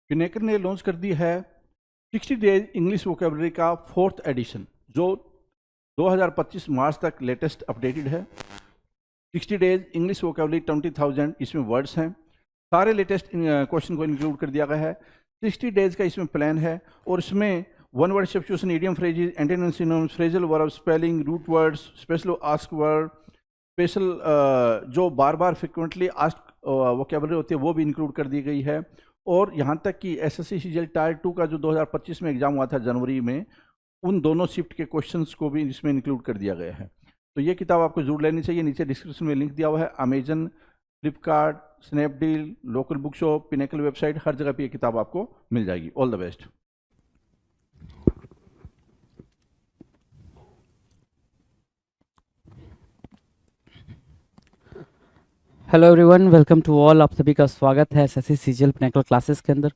पिनेकर ने लॉन्च कर दी है 60 डेज इंग्लिश वोकेबलरी का 4th एडिशन, जो 2025 मार्च तक लेटेस्ट अपडेटेड है। 60 डेज इंग्लिश वोकेबलरी 20,000 इसमें वर्ड्स हैं। सारे लेटेस्ट क्वेश्चन को इंक्लूड कर दिया गया है। 60 डेज का इसमें प्लान है और इसमें one word substitution, idiom phrases, antonyms, synonyms, phrasal verb, spelling, root words, special ask word, special जो बार बार फ्रिक्वेंटली आस्क वोकेबलरी होती है वो भी इंक्लूड कर दी गई है। और यहाँ तक कि एसएससी सीजीएल टायर 2 का जो 2025 में एग्जाम हुआ था जनवरी में, उन दोनों शिफ्ट के क्वेश्चंस को भी इसमें इंक्लूड कर दिया गया है। तो ये किताब आपको जरूर लेनी चाहिए। नीचे डिस्क्रिप्शन में लिंक दिया हुआ है। Amazon, Flipkart, Snapdeal, local book shop, Pinnacle website, हर जगह पे ये किताब आपको मिल जाएगी। All the best. Hello everyone, welcome to all. आप सभी का स्वागत है एसएससी सीजीएल पिनेकल क्लासेस के अंदर।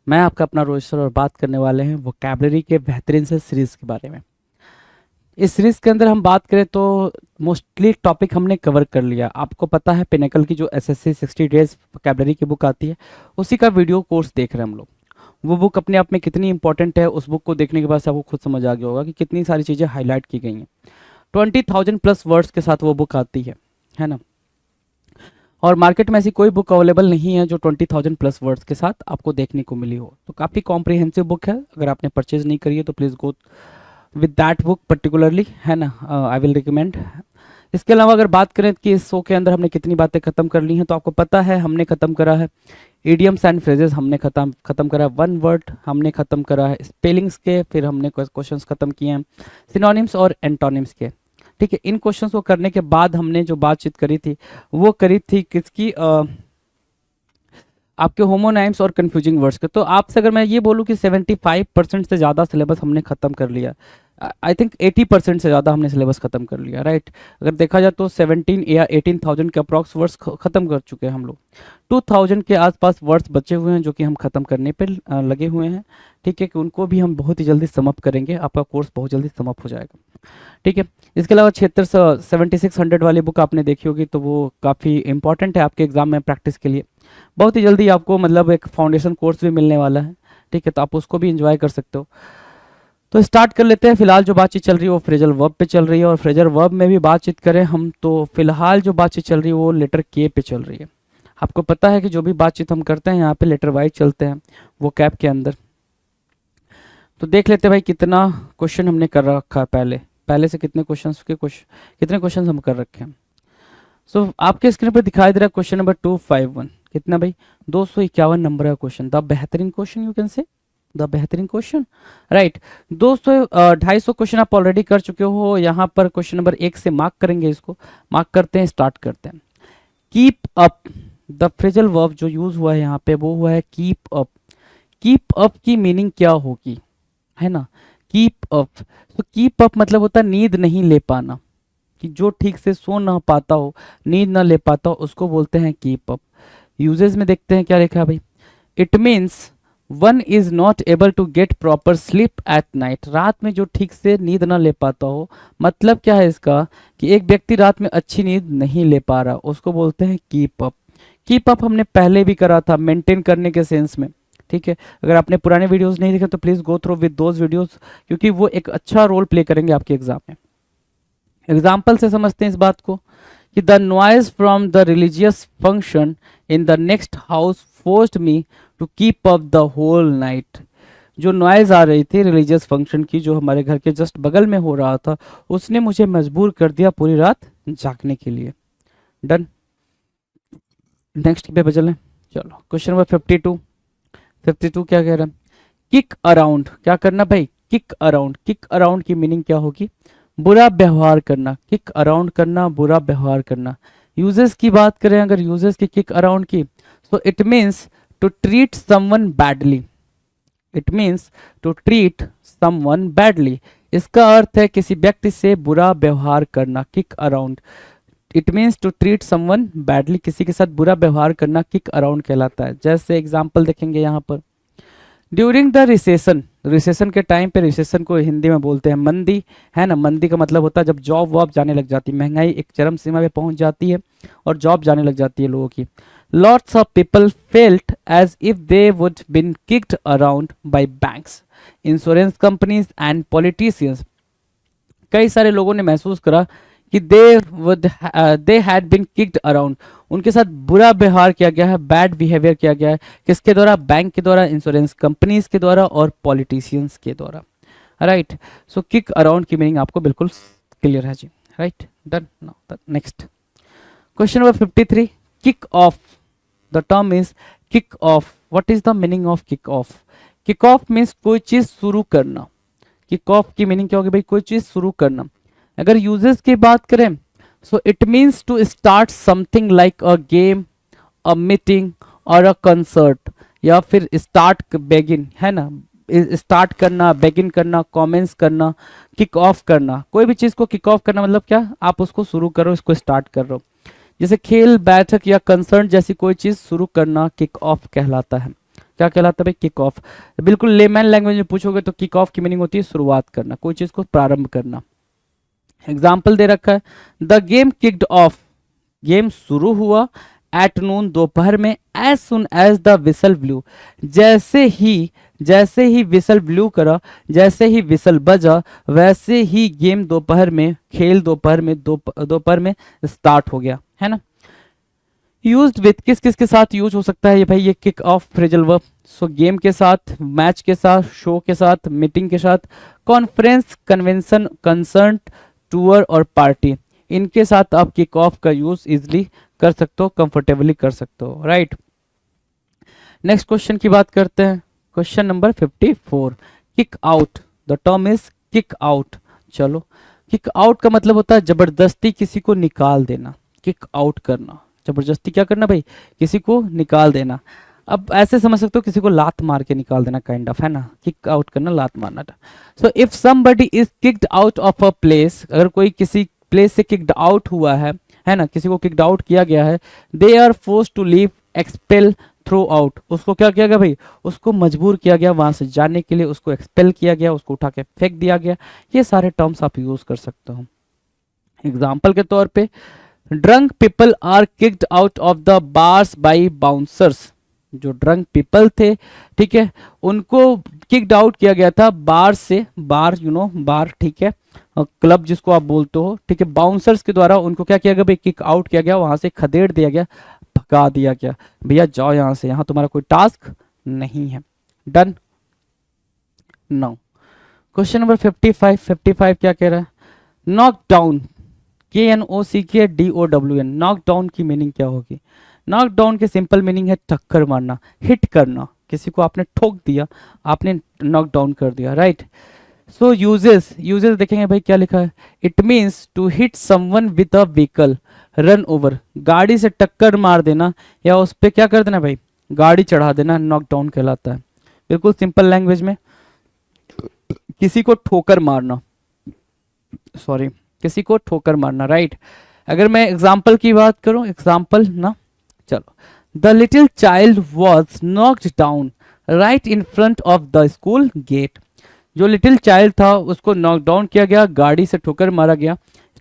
मैं आपका अपना रोहित सर और बात करने वाले हैं वोकैबुलरी के बेहतरीन से सीरीज़ के बारे में। इस सीरीज़ के अंदर हम बात करें तो मोस्टली टॉपिक हमने कवर कर लिया। आपको पता है पिनेकल की जो एसएससी 60 डेज वोकैबुलरी की बुक आती है, उसी का वीडियो कोर्स देख रहे हैं हम लोग। वो बुक अपने आप में कितनी इंपॉर्टेंट है, उस बुक को देखने के बाद से आपको खुद समझ आ गया होगा कि कितनी सारी चीज़ें हाईलाइट की गई हैं। 20,000 प्लस वर्ड्स के साथ वो बुक आती है ना। और मार्केट में ऐसी कोई बुक अवेलेबल नहीं है जो 20,000 प्लस वर्ड्स के साथ आपको देखने को मिली हो। तो काफ़ी कॉम्प्रिहेंसिव बुक है। अगर आपने परचेज नहीं करी है तो please go with that book particularly, है ना। I will recommend. इसके अलावा अगर बात करें कि इस शो के अंदर हमने कितनी बातें खत्म कर ली हैं, तो आपको पता है हमने खत्म करा है इडियम्स एंड फ्रेजेस, हमने खत्म करा है वन वर्ड, हमने खत्म करा है स्पेलिंग्स के, फिर हमने क्वेश्चंस खत्म किए हैं सिनोनिम्स और एंटोनिम्स के। ठीक है, इन क्वेश्चंस को करने के बाद हमने जो बातचीत करी थी वो करी थी किसकी, आपके होमोनाइम्स और कंफ्यूजिंग वर्ड्स के। तो आपसे अगर मैं ये बोलूँ कि 75% से ज़्यादा सिलेबस हमने ख़त्म कर लिया, आई थिंक 80% से ज़्यादा हमने सिलेबस ख़त्म कर लिया, राइट। अगर देखा जाए तो 17 या 18,000 के अप्रॉक्स वर्ड्स ख़त्म कर चुके हैं हम लोग। 2,000 के आसपास वर्ड्स बचे हुए हैं जो कि हम ख़त्म करने पे लगे हुए हैं। ठीक है, कि उनको भी हम बहुत ही जल्दी समअप करेंगे। आपका कोर्स बहुत जल्दी समअप हो जाएगा। ठीक है, इसके अलावा 7600 वाली बुक आपने देखी होगी, तो वो काफ़ी इंपॉर्टेंट है आपके एग्जाम में प्रैक्टिस के लिए। बहुत ही जल्दी आपको मतलब एक फाउंडेशन कोर्स भी मिलने वाला है। ठीक है, तो आप उसको भी इंजॉय कर सकते हो। तो स्टार्ट कर लेते हैं। फिलहाल जो बातचीत चल रही है वो फ्रेजल वर्ब पे चल रही है, और फ्रेजल वर्ब में भी बातचीत करें हम तो फिलहाल जो बातचीत चल रही है वो लेटर के पे चल रही है। आपको पता है कि जो भी बातचीत हम करते हैं यहाँ पे लेटर वाइज चलते हैं वो कैप के अंदर। तो देख लेते हैं भाई कितना क्वेश्चन हमने कर रखा है पहले से कितने क्वेश्चन हम कर रखे हैं। सो आपके स्क्रीन पर दिखाई दे रहा है क्वेश्चन नंबर 251। कितना भाई? 251 नंबर का क्वेश्चन। द बेहतरीन क्वेश्चन, यू कैन से द बेहतरीन क्वेश्चन, राइट। 250 क्वेश्चन आप ऑलरेडी कर चुके हो। यहाँ पर क्वेश्चन नंबर 1 से मार्क करेंगे, इसको मार्क करते हैं, स्टार्ट करते हैं। Keep up, the phrasal verb जो यूज हुआ है यहाँ पे वो हुआ है कीप अप। कीप अप की मीनिंग क्या होगी, है ना। कीप अप, तो कीप अप मतलब होता है नींद नहीं ले पाना, कि जो ठीक से सो ना पाता हो, नींद ना ले पाता हो, उसको बोलते हैं कीप अप। यूजेस में देखते हैं क्या लिखा है भाई। It means one is not able to get proper sleep at night. रात में जो ठीक से नींद ना ले पाता हो, मतलब क्या है इसका कि एक व्यक्ति रात में अच्छी नींद नहीं ले पा रहा, उसको बोलते हैं कीप अप। कीप अप हमने पहले भी करा था मेंटेन करने के सेंस में। ठीक है, अगर आपने पुराने वीडियोस नहीं देखे तो please go through with those videos, क्योंकि वो एक अच्छा रोल प्ले करेंगे आपके एग्जाम में। एग्जाम्पल से समझते हैं इस बात को कि the noise from the religious function in the next house forced me to keep up the whole night. जो नॉइज आ रही थी रिलीजियस फंक्शन की, जो हमारे घर के जस्ट बगल में हो रहा था, उसने मुझे मजबूर कर दिया पूरी रात जागने के लिए। डन, नेक्स्ट पे चलें। चलो क्वेश्चन नंबर 52 क्या कह रहा है। किक अराउंड, क्या करना भाई? Kick around. किक अराउंड की मीनिंग क्या होगी? बुरा व्यवहार करना। किक अराउंड करना, बुरा व्यवहार करना। यूजेस की बात करें अगर यूजेस की किक अराउंड की, तो it means to treat someone badly. It means to treat someone badly, इसका अर्थ है किसी व्यक्ति से बुरा व्यवहार करना। Kick around, it means to treat someone badly, किसी के साथ बुरा व्यवहार करना किक अराउंड कहलाता है। जैसे एग्जाम्पल देखेंगे यहाँ पर, ड्यूरिंग द रिसेशन, रिसेशन के टाइम पे, रिसेशन को हिंदी में बोलते हैं मंदी, है ना। मंदी का मतलब होता है जब जॉब वॉब जाने लग जाती है, महंगाई एक चरम सीमा पे पहुंच जाती है और जॉब जाने लग जाती है लोगों की, lots of people felt as if they would been kicked around by banks, insurance companies and politicians. कई सारे लोगों ने महसूस करा कि they had been kicked around, उनके साथ बुरा व्यवहार किया गया है, बैड बिहेवियर किया गया है, किसके द्वारा? बैंक के द्वारा, इंश्योरेंस कंपनीज के द्वारा और पॉलिटिशियंस के द्वारा, राइट। सो किक अराउंड की मीनिंग आपको बिल्कुल क्लियर है जी, right, done. Now next question number 53, kick off. The term is kick off. What is the meaning of kick off? Kick off means कोई चीज शुरू करना। किक ऑफ की मीनिंग क्या होगी भाई? कोई चीज शुरू करना। अगर यूजेस की बात करें, so it means to start something like a game, a meeting और अ कंसर्ट, या फिर स्टार्ट बेगिन, है ना, स्टार्ट करना, बेगिन करना, कमेंस करना, किक ऑफ करना। कोई भी चीज को किक ऑफ करना मतलब क्या? आप उसको शुरू करो, इसको स्टार्ट कर रहे हो। जैसे खेल, बैठक या कंसर्ट जैसी कोई चीज शुरू करना किक ऑफ कहलाता है। क्या कहलाता है भाई? Kick off. बिल्कुल लेमैन लैंग्वेज में पूछोगे तो किक ऑफ की मीनिंग होती है शुरुआत करना, कोई चीज को प्रारंभ करना। एग्जाम्पल दे रखा है, the game kicked off, game शुरू हुआ, एट नून, दोपहर में, as soon as the whistle blew, जैसे ही विसल ब्लू करा, जैसे ही विसल बजा, वैसे ही गेम दोपहर में, खेल दोपहर में स्टार्ट हो गया, है ना। यूज्ड विथ, किस किस के साथ यूज हो सकता है ये भाई? ये किक ऑफ फ्रेजल वर्ब। सो गेम के साथ, मैच के साथ, शो के साथ, मीटिंग के साथ, कॉन्फ्रेंस, कन्वेंशन, कंसर्ट, टूर और पार्टी, इनके साथ आप किक ऑफ का यूज इजिली कर सकते हो, कंफर्टेबली कर सकते हो, राइट। नेक्स्ट क्वेश्चन की बात करते हैं, question number 54, kick out. The term is kick out. चलो, किक आउट का मतलब होता है जबरदस्ती किसी को निकाल देना, किक आउट करना, जबरदस्ती क्या करना भाई? किसी को निकाल देना। अब ऐसे समझ सकते हो किसी को लात मार के निकाल देना, काइंड ऑफ, है ना, किक आउट करना, लात मारना। So if somebody is kicked out of a place, अगर कोई किसी प्लेस से किक्ड आउट हुआ है ना, किसी को किक्ड आउट किया गया है, they are forced to leave, expel, throw out, उसको क्या किया गया भाई? उसको मजबूर किया गया वहां से जाने के लिए, उसको एक्सपेल किया गया, उसको उठा के फेंक दिया गया। ये सारे टर्म्स आप यूज कर सकते हो। एग्जाम्पल के तौर पे, drunk people are kicked out of the bars by bouncers, जो ड्रंक पीपल थे, ठीक है, उनको किक्ड आउट किया गया था बार से, बार यू नो बार, ठीक है, क्लब जिसको आप बोलते हो, ठीक है, बाउंसर्स के द्वारा उनको क्या किया गया भाई? किक आउट किया गया, वहां से खदेड़ दिया गया, भगा दिया गया, भैया जाओ यहां से, यहां तुम्हारा कोई टास्क नहीं है। डन। नाउ क्वेश्चन नंबर 55 क्या कह रहा है? Knock down, KNOCKDOWN, knock down की मीनिंग क्या होगी? नॉक डाउन की सिंपल मीनिंग है टक्कर मारना, हिट करना, किसी को आपने ठोक दिया, आपने नॉक डाउन कर दिया, राइट। सो यूजेस देखेंगे भाई क्या लिखा है? It means to hit someone with a vehicle, run over, गाड़ी से टक्कर मार देना या उस पर क्या कर देना भाई? गाड़ी चढ़ा देना, नॉक डाउन कहलाता है। बिल्कुल सिंपल लैंग्वेज में किसी को ठोकर मारना, सॉरी, किसी को ठोकर मारना, राइट। अगर मैं एग्जाम्पल की बात करूं, एग्जाम्पल ना, चलो, the little child was knocked down right in front of the school gate, जो लिटिल चाइल्ड था उसको नॉक डाउन किया गया, गाड़ी से ठोकर मारा गया,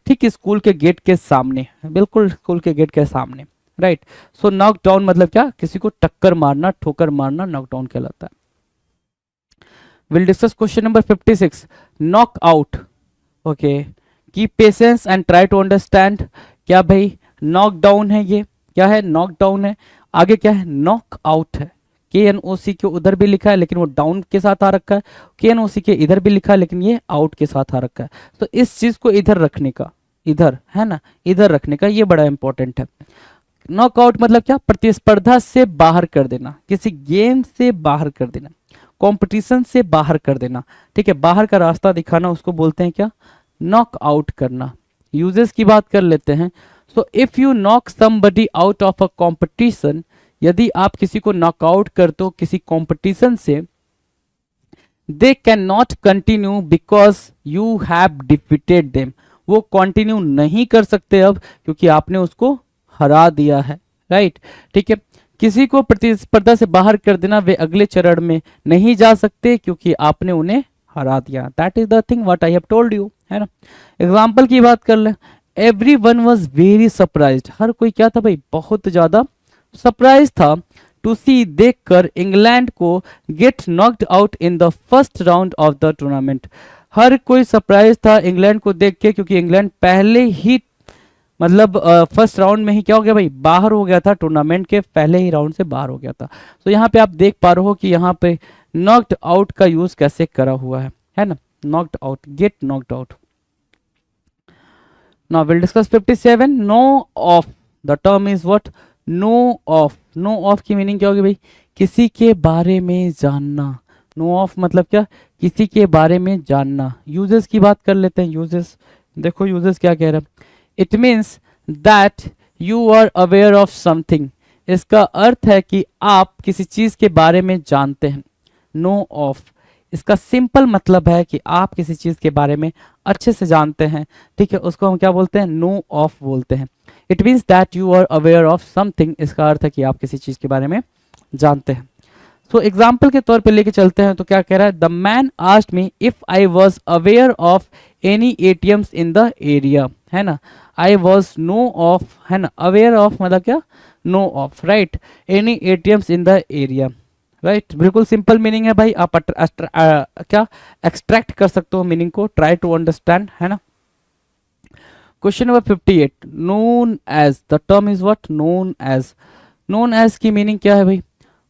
ठीक स्कूल के गेट के सामने, बिल्कुल स्कूल के गेट के सामने, राइट। सो नॉक डाउन मतलब क्या? किसी को टक्कर मारना, ठोकर मारना, नॉक डाउन कहलाता है। Will discuss question number 56, knock out. Okay, keep patience and try to understand. क्या भाई? नॉक डाउन है, ये क्या है? नॉक डाउन है। आगे क्या है? नॉक आउट है। KNOC के उधर भी लिखा है लेकिन वो डाउन के साथ आ रखा है, KNOC के इधर भी लिखा है लेकिन ये आउट के साथ आ रखा है। तो इस चीज को इधर रखने का, इधर है ना, इधर रखने का, ये बड़ा इंपॉर्टेंट है। नॉकआउट मतलब क्या? प्रतिस्पर्धा से बाहर कर देना, किसी गेम से बाहर कर देना, कंपटीशन से बाहर कर देना, ठीक है, बाहर का रास्ता दिखाना, उसको बोलते हैं क्या? नॉक आउट करना। यूजेस की बात कर लेते हैं। सो if you knock somebody out of a competition, यदि आप किसी को नॉकआउट करते हो किसी कंपटीशन से, they can not continue because you have defeated them, वो कंटिन्यू नहीं कर सकते अब क्योंकि आपने उसको हरा दिया है, राइट, ठीक है। किसी को प्रतिस्पर्धा से बाहर कर देना, वे अगले चरण में नहीं जा सकते क्योंकि आपने उन्हें हरा दिया। That is the thing what I have told you, है ना। एग्जाम्पल की बात कर ले, एवरीवन वाज वेरी सरप्राइज्ड, हर कोई क्या था भाई? बहुत ज्यादा सरप्राइज था टू सी देखकर इंग्लैंड को get knocked out in the first round of the tournament. हर कोई सरप्राइज था इंग्लैंड को देख के, क्योंकि इंग्लैंड पहले ही मतलब फर्स्ट राउंड में ही क्या हो गया भाई, बाहर हो गया था, टूर्नामेंट के पहले ही राउंड से बाहर हो गया था। तो यहाँ पे आप देख पा रहे हो कि यहाँ पे नॉक्ड आउट का यूज कैसे करा हुआ है ना, knocked out, get knocked out. Now will discuss 57 know of. The term is what, know of. Know of की मीनिंग क्या होगी भाई, किसी के बारे में जानना। नो ऑफ मतलब क्या, किसी के बारे में जानना। यूजेस की बात कर लेते हैं, यूजेस देखो यूजेस क्या कह रहा है। It means that you are aware of something. इसका अर्थ है कि आप किसी चीज के बारे में जानते हैं। नो ऑफ इसका सिंपल मतलब है कि आप किसी चीज के बारे में अच्छे से जानते हैं, ठीक है, उसको हम क्या बोलते हैं, नो ऑफ बोलते हैं। It means that you are aware of something, इसका अर्थ है कि आप किसी चीज के बारे में जानते हैं। सो एग्जाम्पल के तौर पे लेके चलते हैं, तो क्या कह रहा है, the man asked me if I was aware of any ATMs in the area, है ना। आई वॉज नो ऑफ, है ना, अवेयर ऑफ मतलब क्या, know of, right, any ATMs in the area, right. बिल्कुल सिंपल मीनिंग है भाई, आप क्या एक्सट्रैक्ट कर सकते हो मीनिंग को, ट्राई टू अंडरस्टैंड, है ना। Question number 58 known as. The term is what, known as. Known as की मीनिंग क्या है भाई,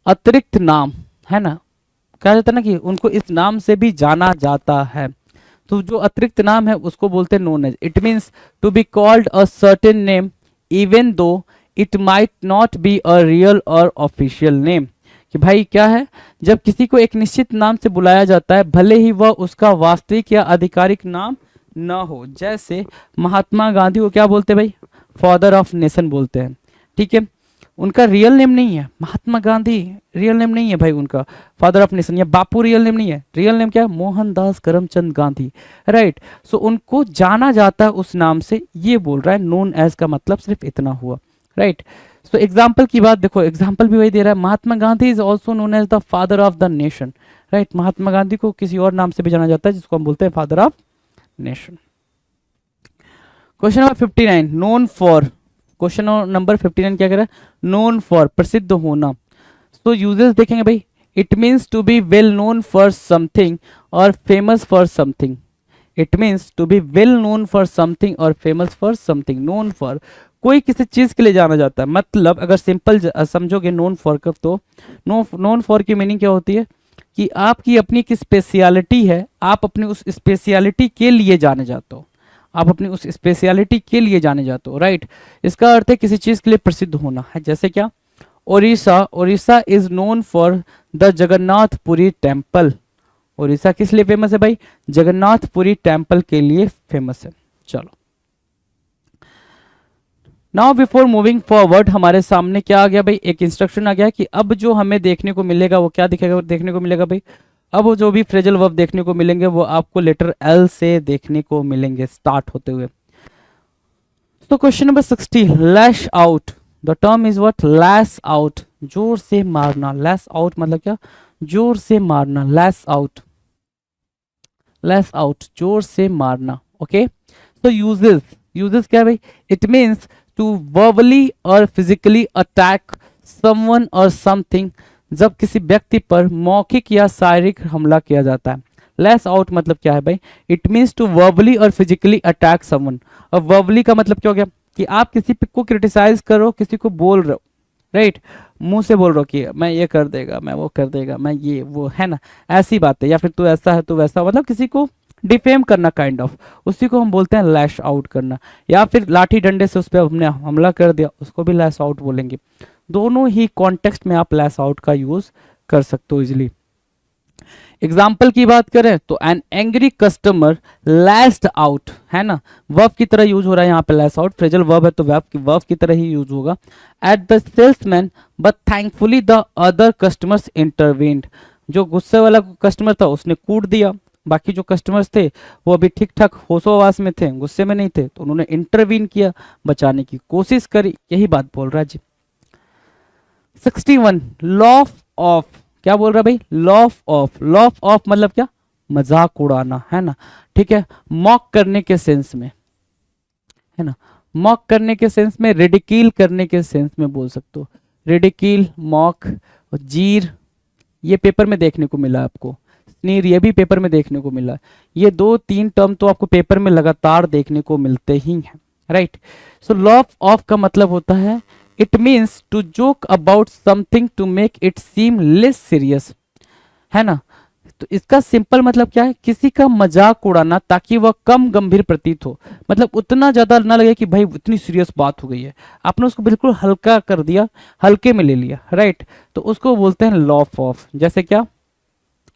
अतिरिक्त नाम, है ना। कहा जाता है ना कि उनको इस नाम से भी जाना जाता है, तो जो अतिरिक्त नाम है उसको बोलते हैं known as. It means to be called a certain name even though it might not be a real और ऑफिशियल नेम। कि भाई क्या है, जब किसी को एक निश्चित नाम से बुलाया जाता है भले ही वह उसका वास्तविक या आधिकारिक नाम न हो। जैसे महात्मा गांधी को क्या बोलते हैं भाई, फादर ऑफ नेशन बोलते हैं, ठीक है, उनका रियल नेम नहीं है महात्मा गांधी, रियल नेम नहीं है भाई उनका फादर ऑफ नेशन, या बापू रियल नेम नहीं है, रियल नेम क्या है, मोहनदास करमचंद गांधी, राइट। सो उनको जाना जाता है उस नाम से, ये बोल रहा है नोन एज का मतलब सिर्फ इतना हुआ, राइट। सो एग्जाम्पल की बात देखो, एग्जाम्पल भी वही दे रहा है, Mahatma Gandhi is also known as the father of the nation, right. Mahatma Gandhi को किसी और नाम से भी जाना जाता है जिसको हम बोलते हैं father of nation. Question number 59 known for. Question number 59 क्या कह रहा है, नोन फॉर, प्रसिद्ध होना। तो यूजेस देखेंगे भाई, it means to be well known for something और famous for something. It means to be well known for something और famous for something. Known for कोई किसी चीज के लिए जाना जाता है, मतलब अगर सिंपल समझोगे नोन फॉर का, तो नोन फॉर की मीनिंग क्या होती है कि आपकी अपनी की स्पेशलिटी है, आप अपनी उस स्पेशलिटी के लिए जाने जाते हो, आप अपनी उस स्पेशलिटी के लिए जाने जाते हो, राइट। इसका अर्थ है किसी चीज के लिए प्रसिद्ध होना है। जैसे क्या, Odisha, Odisha is known for the Jagannathpuri temple. Odisha किस लिए फेमस है भाई, जगन्नाथपुरी टेम्पल के लिए फेमस है। चलो नाउ बिफोर मूविंग फॉरवर्ड हमारे सामने क्या आ गया भाई, एक इंस्ट्रक्शन आ गया कि अब जो हमें देखने को मिलेगा वो क्या दिखेगा, देखने को मिलेगा भाई, अब वो जो भी फ्रेजल वर्ब देखने को मिलेंगे वो आपको लेटर एल से देखने को मिलेंगे स्टार्ट होते हुए। तो question number 60 lash out. The term is what, lash out, जोर से मारना। लैश आउट मतलब क्या, जोर से मारना, लैश आउट, लैश आउट, जोर से मारना, ओके। तो यूजेस, यूजेस क्या है भाई, इट मीन्स टू वर्बली और फिजिकली अटैक समवन और समथिंग, जब किसी व्यक्ति पर मौखिक या शारीरिक हमला किया जाता है। लैश आउट मतलब क्या है भाई, इट मीन्स टू वर्बली और फिजिकली अटैक समवन। और वर्बली का मतलब क्या हो गया कि आप किसी को क्रिटिसाइज करो, किसी को बोल रहे हो, राइट, मुंह से बोल रहे हो कि मैं ये कर देगा, मैं वो कर देगा, मैं ये वो, है ना, ऐसी बात है, या फिर तू ऐसा है तू वैसा, मतलब किसी को डिफेम करना काइंड ऑफ, उसी को हम बोलते हैं लैश आउट करना। या फिर लाठी डंडे से उस पर हमने हमला कर दिया, उसको भी लैश आउट बोलेंगे। दोनों ही कॉन्टेक्स्ट में आप लैश आउट का यूज कर सकते हो इजिली। एग्जाम्पल की बात करें तो an angry customer lashed out, है ना, वर्ब की तरह यूज हो रहा है यहाँ पे लैश आउट, फ्रेजल वर्ब है तो वर्ब की तरह ही यूज होगा। At the salesman but thankfully the other customers intervened. जो गुस्से वाला कस्टमर था उसने कूट दिया, बाकी जो कस्टमर्स थे वो अभी ठीक ठाक होशोहवास में थे, गुस्से में नहीं थे, तो उन्होंने इंटरवीन किया, बचाने की कोशिश करी, यही बात बोल रहा है जी। 61 लॉफ ऑफ। क्या बोल रहा है भाई, लॉफ ऑफ। लॉफ ऑफ मतलब क्या, मजाक उड़ाना, है ना, ठीक है, मॉक करने के सेंस में, है ना, मॉक करने के सेंस में, रिडिकील करने के सेंस में बोल सकते हो। रिडिकिल, मॉक, जीर, ये पेपर में देखने को मिला आपको। स्नीर, ये भी पेपर में देखने को मिला। ये 2-3 टर्म तो आपको पेपर में लगातार देखने को मिलते ही हैं, राइट। सो लॉफ ऑफ का मतलब होता है it means to joke about something to make it seem less serious, है ना। तो इसका सिंपल मतलब क्या है, किसी का मजाक उड़ाना ताकि वह कम गंभीर प्रतीत हो, मतलब उतना ज्यादा ना लगे कि भाई इतनी सीरियस बात हो गई है, आपने उसको बिल्कुल हल्का कर दिया, हल्के में ले लिया, राइट। तो उसको बोलते हैं लॉफ ऑफ। जैसे क्या,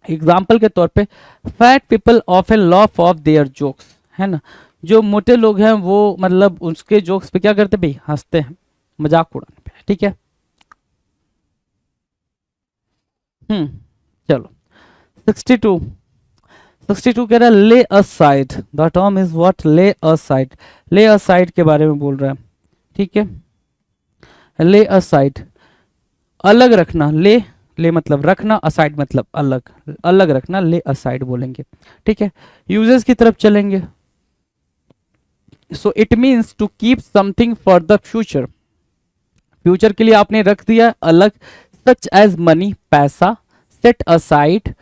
एग्जाम्पल के तौर पे fat people often loaf of their jokes, है ना। जो मोटे लोग हैं वो मतलब उसके जोक्स पे क्या करते भाई, हंसते हैं, मजाक उड़ाने पे, ठीक है। चलो 62 कह रहा है ले aside, the term is what, ले असाइड। ले असाइड के बारे में बोल रहा है, ठीक है। ले असाइड, अलग रखना, ले ले मतलब रखना, असाइड मतलब अलग, अलग रखना, ले असाइड बोलेंगे, ठीक है। यूजेस की तरफ चलेंगे। So it means to keep something for the future, future के लिए आपने रख दिया अलग, सच एज मनी, पैसा, set aside,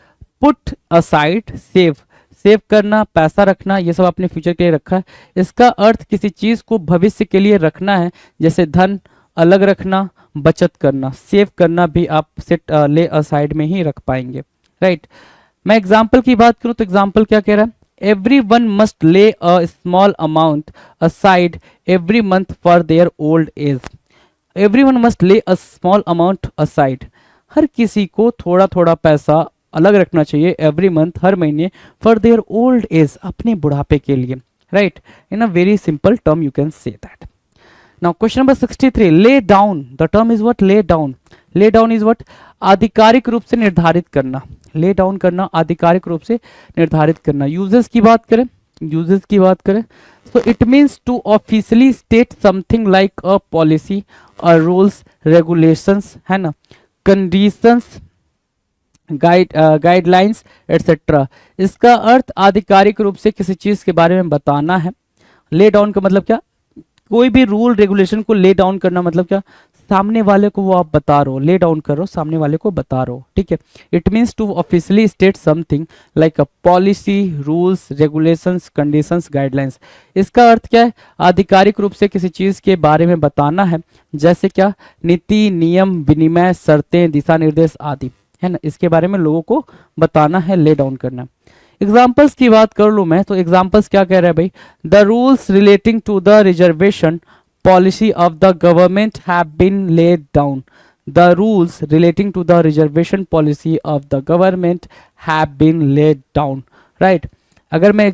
put aside, save, save करना, पैसा रखना, ये सब आपने फ्यूचर के लिए रखा है। इसका अर्थ किसी चीज को भविष्य के लिए रखना है, जैसे धन अलग रखना, बचत करना, सेव करना भी आप सेट ले असाइड में ही रख पाएंगे, राइट। मैं एग्जाम्पल की बात करूं तो एग्जाम्पल क्या कह रहा है, everyone must lay a small amount aside every month for their old age, everyone must lay a small amount aside, हर किसी को थोड़ा थोड़ा पैसा अलग रखना चाहिए एवरी मंथ, हर महीने, फॉर देयर ओल्ड एज, अपने बुढ़ापे के लिए, right. In a very simple term you can say that. Now question number 63, lay down, the term is what, lay down. Lay down is what, आधिकारिक रूप से निर्धारित करना, ले डाउन करना, आधिकारिक रूप से निर्धारित करना। यूजेस की बात करें, यूजेस की बात करें तो it means to officially state something like a policy और रूल्स, रेगुलेशंस, है ना, कंडीशंस, गाइडलाइंस एटसेट्रा। इसका अर्थ आधिकारिक रूप से किसी चीज के बारे में बताना है। ले डाउन का मतलब क्या, कोई भी रूल रेगुलेशन को ले डाउन करना मतलब क्या, सामने वाले को वो आप बता रहे हो, ले डाउन कर रहे हो, सामने वाले को बता रहे हो, ठीक है। It means to officially state something like a policy, rules, regulations, conditions, guidelines. इसका अर्थ क्या है, आधिकारिक रूप से किसी चीज के बारे में बताना है, जैसे क्या, नीति, नियम, विनिमय, शर्तें, दिशा निर्देश आदि, है ना। इसके बारे में लोगों को बताना है, ले डाउन करना। एग्जाम्पल्स की बात कर लूं मैं तो एग्जाम्पल्स क्या कह रहा है भाई, the rules relating to the reservation policy of the government have been laid down, the rules relating to the reservation policy of the government have been laid down, right. अगर मैं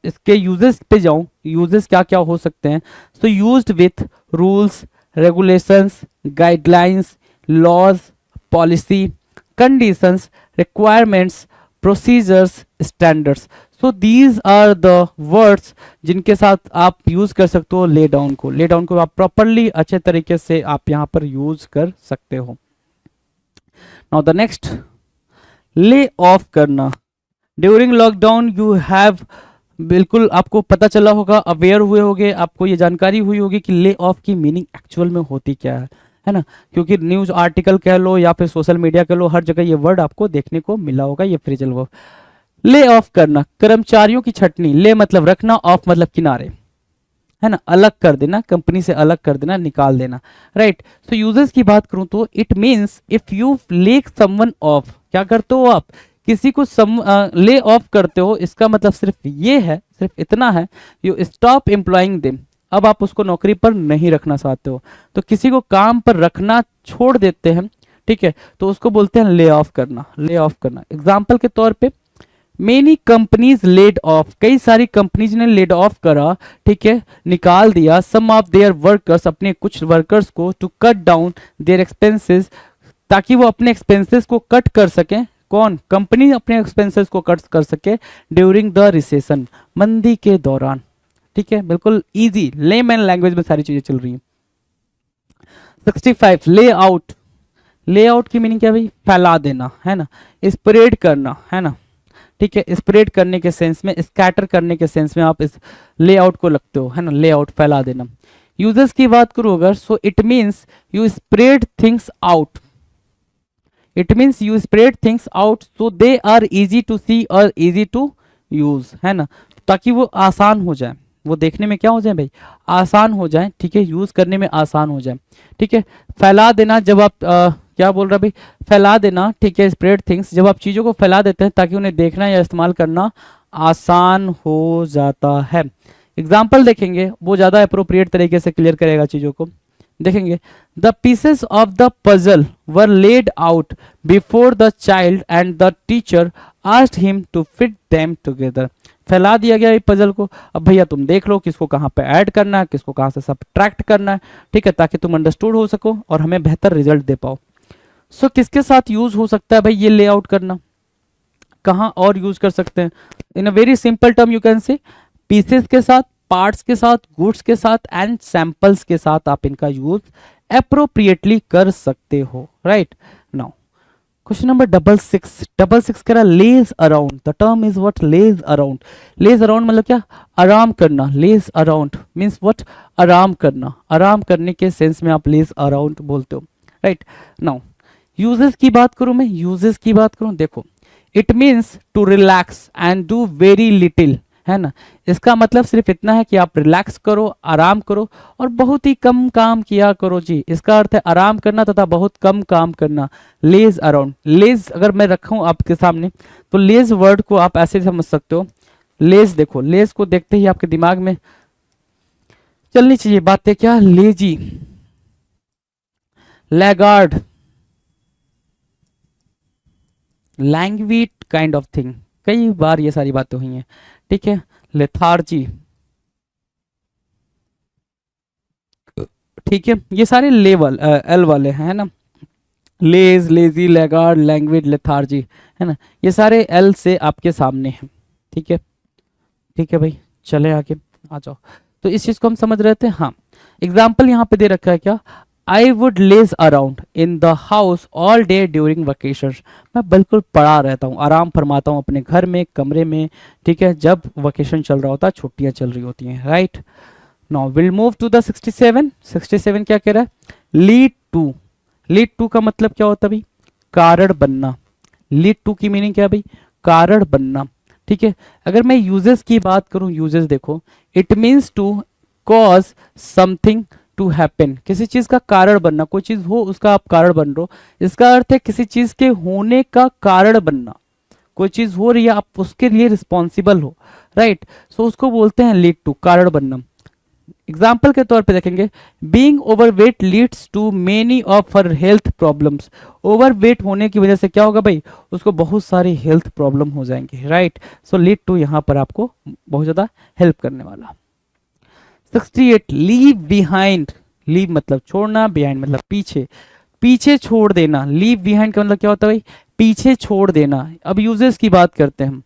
इसके यूजेस पे जाऊं, यूजेस क्या क्या हो सकते हैं, so used with rules, regulations, guidelines, laws, policy, conditions, requirements, procedures, standards. So these are the words जिनके साथ आप यूज कर सकते हो ले डाउन को। ले डाउन को आप प्रॉपरली अच्छे तरीके से आप यहां पर यूज कर सकते हो। Now the next, lay off करना। ड्यूरिंग लॉकडाउन यू हैव, बिल्कुल आपको पता चला होगा, अवेयर हुए होगे, आपको ये जानकारी हुई होगी कि ले ऑफ की मीनिंग एक्चुअल में होती क्या है ना। क्योंकि न्यूज आर्टिकल कह लो या फिर सोशल मीडिया कह लो, हर जगह ये वर्ड आपको देखने को मिला होगा, ये फ्रेजल वर्ब। ले ऑफ करना, कर्मचारियों की छटनी, ले मतलब रखना, ऑफ मतलब किनारे, है ना, अलग कर देना, कंपनी से अलग कर देना, निकाल देना, राइट। सो यूजेस की बात करूं तो it means if you lake someone of, क्या करते हो आप, किसी को ले ऑफ करते हो, इसका मतलब सिर्फ ये है, सिर्फ इतना है, यू स्टॉप एम्प्लॉइंग देम, अब आप उसको नौकरी पर नहीं रखना चाहते हो, तो किसी को काम पर रखना छोड़ देते हैं, ठीक है, तो उसको बोलते हैं ले ऑफ करना, ले ऑफ करना। एग्जाम्पल के तौर पे मेनी कंपनीज लेड ऑफ, कई सारी कंपनीज ने लेड ऑफ करा, ठीक है, निकाल दिया, सम ऑफ देयर वर्कर्स, अपने कुछ वर्कर्स को, to cut down their expenses, ताकि वो अपने एक्सपेंसेस को कट कर सकें, कौन, कंपनी अपने एक्सपेंसेस को कट कर सके ड्यूरिंग द रिसेशन, मंदी के दौरान, ठीक है, बिल्कुल इजी लेमैन लैंग्वेज में सारी चीजें चल रही हैं। 65 ले आउट, ले आउट की मीनिंग क्या भाई, फैला देना, है ना, स्प्रेड करना, है ना, ठीक है, स्प्रेड करने के सेंस में, स्कैटर करने के सेंस में आप इस ले आउट को लगते हो, है ना, ले आउट फैला देना। यूजेस की बात करूं अगर, so it means you spread things out, it means you spread things out so they are easy to see और इजी टू यूज, है ना, ताकि वो आसान हो जाए, वो देखने में क्या हो जाए भाई, आसान हो जाए, ठीक है, यूज करने में आसान हो जाए, ठीक है। फैला देना, जब आप क्या बोल रहा भाई, फैला देना, ठीक है, स्प्रेड थिंग्स, जब आप चीजों को फैला देते हैं ताकि उन्हें देखना या इस्तेमाल करना आसान हो जाता है। एग्जाम्पल देखेंगे वो ज्यादा अप्रोप्रिएट तरीके से क्लियर करेगा चीजों को। देखेंगे, the pieces of the puzzle were laid out before the child and the teacher asked him to fit them together. फैला दिया गया ये पजल को, अब भैया तुम देख लो किसको कहाँ पे ऐड करना है, किसको कहाँ से सबट्रैक्ट करना है, ठीक है, ताकि तुम अंडरस्टूड हो सको और हमें बेहतर रिजल्ट दे पाओ। सो किसके साथ यूज हो सकता है भाई ये लेआउट करना, कहाँ और यूज कर सकते हैं, in a very simple term you can say pieces के साथ, पार्ट्स के साथ, गुड्स के साथ एंड सैंपल्स के साथ आप इनका यूज अप्रोप्रिएटली कर सकते हो, राइट। नाउ क्वेश्चन नंबर 66 कह रहा laze around, the term is what, laze around. Laze around मतलब क्या, आराम करना, लेज अराउंड मीन्स व्हाट, आराम करना, आराम करने के सेंस में आप लेज अराउंड बोलते हो, राइट। नाउ यूजेस की बात करूं मैं, यूजेस की बात करूं, देखो it means to relax and do very little, है ना, इसका मतलब सिर्फ इतना है कि आप रिलैक्स करो, आराम करो और बहुत ही कम काम किया करो जी, इसका अर्थ है आराम करना तथा बहुत कम काम करना, लेज अराउंड। लेज अगर मैं रखूं आपके सामने तो लेज वर्ड को आप ऐसे समझ सकते हो, लेज देखो, लेज को देखते ही आपके दिमाग में चलनी चाहिए बातें क्या, lazy, laggard, language kind of thing, कई बार ये सारी बातें हुई हैं, ठीक है, लेथार्जी, ठीक है, ये सारे लेवल एल वाले हैं, है ना, लेज, लेजी, लैगार्ड, लैंग्वेज, लेथार्जी, है ना, ये सारे एल से आपके सामने हैं, ठीक है, ठीक है भाई, चले आगे आ जाओ। तो इस चीज को हम समझ रहे थे, हाँ। एग्जाम्पल यहाँ पे दे रखा है क्या, I would laze around in the house all day during vacation, मैं बिल्कुल पड़ा रहता हूँ, आराम फरमाता हूँ अपने घर में, कमरे में, ठीक है, जब वेकेशन चल रहा होता है, छुट्टियां चल रही होती हैं, right. Now will move to the 67 क्या कह रहा है, लीड टू, लीड टू का मतलब क्या होता है भाई, कारण बनना, लीड टू की मीनिंग क्या है भाई, कारण बनना, ठीक है। अगर मैं यूजेस की बात करूं, यूजेस देखो, it means to cause something to happen, किसी चीज का कारण बनना, कोई चीज हो उसका आप कारण बन रहे हो, इसका अर्थ है किसी चीज के होने का कारण बनना, कोई चीज हो रही है आप उसके लिए रिस्पॉन्सिबल हो, राइट, सो उसको बोलते हैं लीड टू, कारण बनना। एग्जाम्पल के तौर पे देखेंगे, being overweight leads to many of her health problems, overweight होने की वजह से क्या होगा भाई, उसको बहुत सारी हेल्थ प्रॉब्लम हो जाएंगे, राइट, सो लीड टू यहाँ पर आपको बहुत ज्यादा हेल्प करने वाला। 68 लीव बिहाइंड, लीव मतलब छोड़ना, बिहाइंड मतलब पीछे, पीछे छोड़ देना, लीव बिहाइंड का मतलब क्या होता है भाई, पीछे छोड़ देना। अब यूजेस की बात करते हैं हम,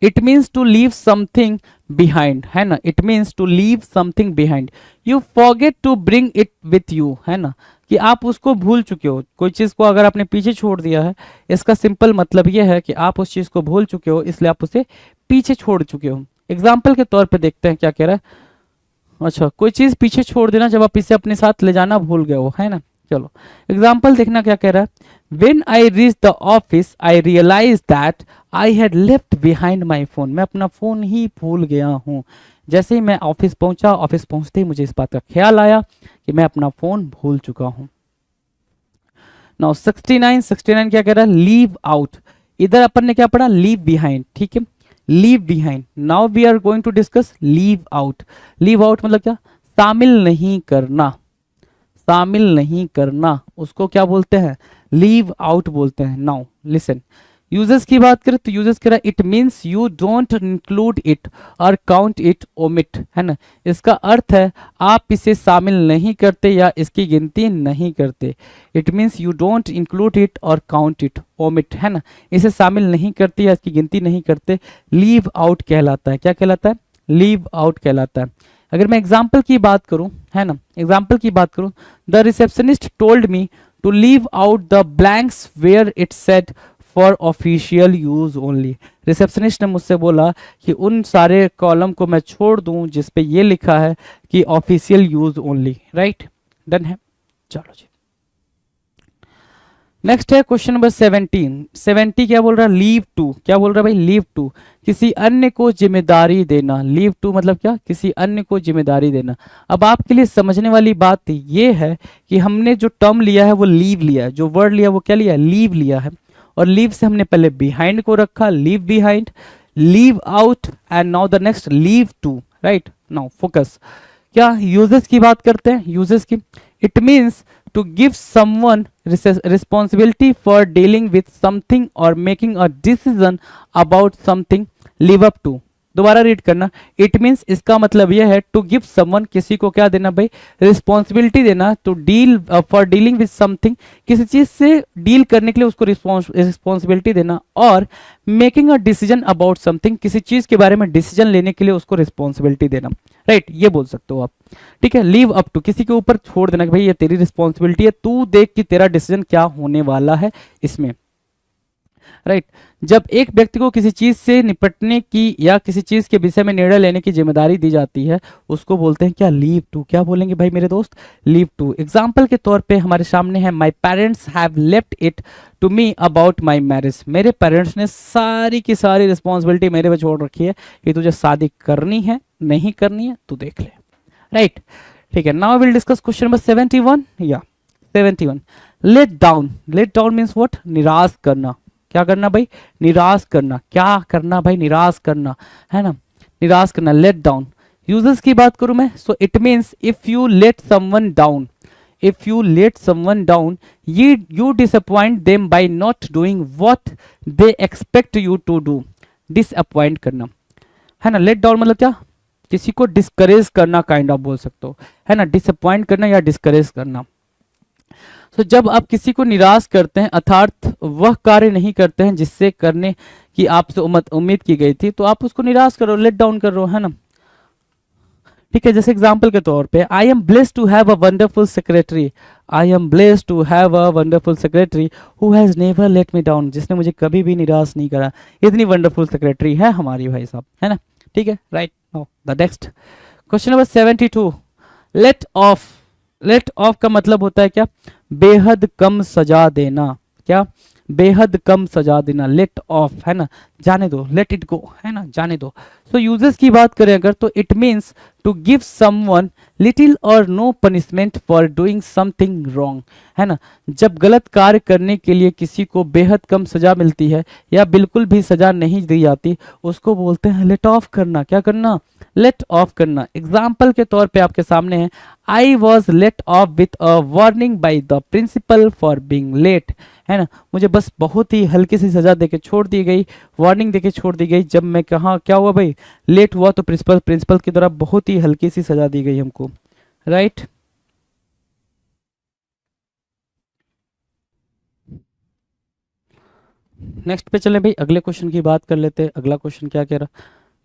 it means to leave something behind, है ना, it means to leave something behind, you forget to bring it with you, है ना, कि आप उसको भूल चुके हो, कोई चीज को अगर आपने पीछे छोड़ दिया है, इसका सिंपल मतलब यह है कि आप उस चीज को भूल चुके हो, इसलिए आप उसे पीछे छोड़ चुके हो। एग्जाम्पल के तौर पे देखते हैं क्या कह रहा है, अच्छा, कोई चीज पीछे छोड़ देना जब आप इसे अपने साथ ले जाना भूल गए हो, है ना। चलो एग्जाम्पल देखना क्या कह रहा है, When I reached the office, I realized that I had left behind my phone. मैं अपना फोन ही भूल गया हूँ। जैसे ही मैं ऑफिस पहुंचा, ऑफिस पहुंचते ही मुझे इस बात का ख्याल आया कि मैं अपना फोन भूल चुका हूँ। Now 69 क्या कह रहा है, लीव आउट, इधर अपन ने क्या पढ़ा, लीव बिहाइंड, ठीक है, leave behind. Now we are going to discuss leave out. Leave out मतलब क्या, शामिल नहीं करना, शामिल नहीं करना, उसको क्या बोलते हैं, लीव आउट बोलते हैं। नाउ लिसन, यूजेस की बात करें तो यूजेस कह रहा है it means you don't include it और काउंट इट ओमिट, है ना, इसका अर्थ है आप इसे शामिल नहीं करते या इसकी गिनती नहीं करते। It means you don't include it और काउंट इट ओमिट, है ना, इसे शामिल नहीं करते या इसकी गिनती नहीं करते, लीव आउट कहलाता है। क्या कहलाता है, लीव आउट कहलाता है। अगर मैं एग्जाम्पल की बात करूं, है ना, एग्जाम्पल की बात करूं, the receptionist told me to leave out the blanks where it said for official use only. Receptionist ने मुझसे बोला कि उन सारे कॉलम को मैं छोड़ दूं जिस पे ये लिखा है कि official use only. Right, done है। चलो जी, नेक्स्ट है क्वेश्चन नंबर 70 क्या बोल रहा है, लीव टू। क्या बोल रहा है भाई, लीव टू, किसी अन्य को जिम्मेदारी देना। लीव टू मतलब क्या, किसी अन्य को जिम्मेदारी देना। अब आपके लिए समझने वाली बात ये है कि हमने जो टर्म लिया है वो लीव लिया है, जो वर्ड लिया वो क्या लिया है, लीव लिया है। और लीव से हमने पहले बिहाइंड को रखा, leave behind, leave out, and now the next leave to. Right, now focus, क्या यूजेस की बात करते हैं, यूजेस की। इट मीन्स to give someone responsibility for dealing with something or making a decision about something, live up to। दोबारा read करना, इट मीन्स इसका मतलब यह है टू गिव समवन, किसी को क्या देना भाई, रिस्पॉन्सिबिलिटी देना, to deal for dealing with something, किसी चीज से डील करने के लिए उसको रिस्पॉन्सिबिलिटी देना, और making a decision about something, किसी चीज के बारे में डिसीजन लेने के लिए उसको रिस्पॉन्सिबिलिटी देना। राइट, ये बोल सकते हो आप। ठीक है, लीव अप टू, किसी के ऊपर छोड़ देना कि भाई ये तेरी रिस्पॉन्सिबिलिटी है, तू देख कि तेरा डिसीजन क्या होने वाला है इसमें। राइट, जब एक व्यक्ति को किसी चीज से निपटने की या किसी चीज के विषय में निर्णय लेने की जिम्मेदारी दी जाती है उसको बोलते हैं क्या, लीव टू। क्या बोलेंगे भाई मेरे दोस्त, लीव टू। एग्जाम्पल के तौर पे हमारे सामने है, my parents have left it to me about my marriage. मेरे पेरेंट्स ने सारी की सारी रिस्पॉन्सिबिलिटी मेरे पे छोड़ रखी है कि तुझे शादी करनी है नहीं करनी है तू देख ले। राइट, ठीक है, now will discuss question number 71 या 71। Let down, let down means what, निराश करना। क्या करना भाई, निराश करना। क्या करना भाई, निराश करना, है ना, निराश करना, लेट डाउन। यूजर्स की बात करूं मैं, सो it means if you let someone down, if you let someone down, you disappoint them by not doing what they expect you to do। disappoint करना, है ना। let down मतलब क्या, किसी को डिस्करेज करना, काइंड ऑफ बोल सकते हो, है ना, डिसअपॉइंट करना या डिस्करेज करना। तो जब आप किसी को निराश करते हैं अर्थात वह कार्य नहीं करते हैं जिससे करने की आपसे उम्मीद की गई थी, तो आप उसको निराश करो, लेट डाउन कर रहे हो, है ना। ठीक है, जैसे एग्जाम्पल के तौर पे, I am blessed to have a wonderful secretary. I am blessed to have a wonderful secretary who has never let me down, जिसने मुझे कभी भी निराश नहीं करा। इतनी वंडरफुल सेक्रेटरी है हमारी भाई साहब, है ना। ठीक है, right, now the next question number 72। Let off, let off का मतलब होता है क्या, बेहद कम सजा देना। क्या, बेहद कम सजा देना, लेट ऑफ, है ना, जाने दो, लेट इट गो, है ना, जाने दो। सो यूजेस की बात करें अगर, तो it means to give someone little और no punishment for doing something wrong, है ना। जब गलत कार्य करने के लिए किसी को बेहद कम सजा मिलती है या बिल्कुल भी सजा नहीं दी जाती, उसको बोलते हैं लेट ऑफ करना। क्या करना, लेट ऑफ करना। एग्जाम्पल के तौर पे आपके सामने है, I was let off with a warning by the principal for being late, है ना, मुझे बस बहुत ही हल्की सी सजा देके छोड़ दी गई, वार्निंग देके छोड़ दी गई। जब मैं कहा क्या हुआ भाई, लेट हुआ, तो प्रिंसिपल की तरफ बहुत ही हल्की सी सजा दी गई हमको। राइट, नेक्स्ट पे चले भाई, अगले क्वेश्चन की बात कर लेते हैं। अगला क्वेश्चन क्या कह रहा,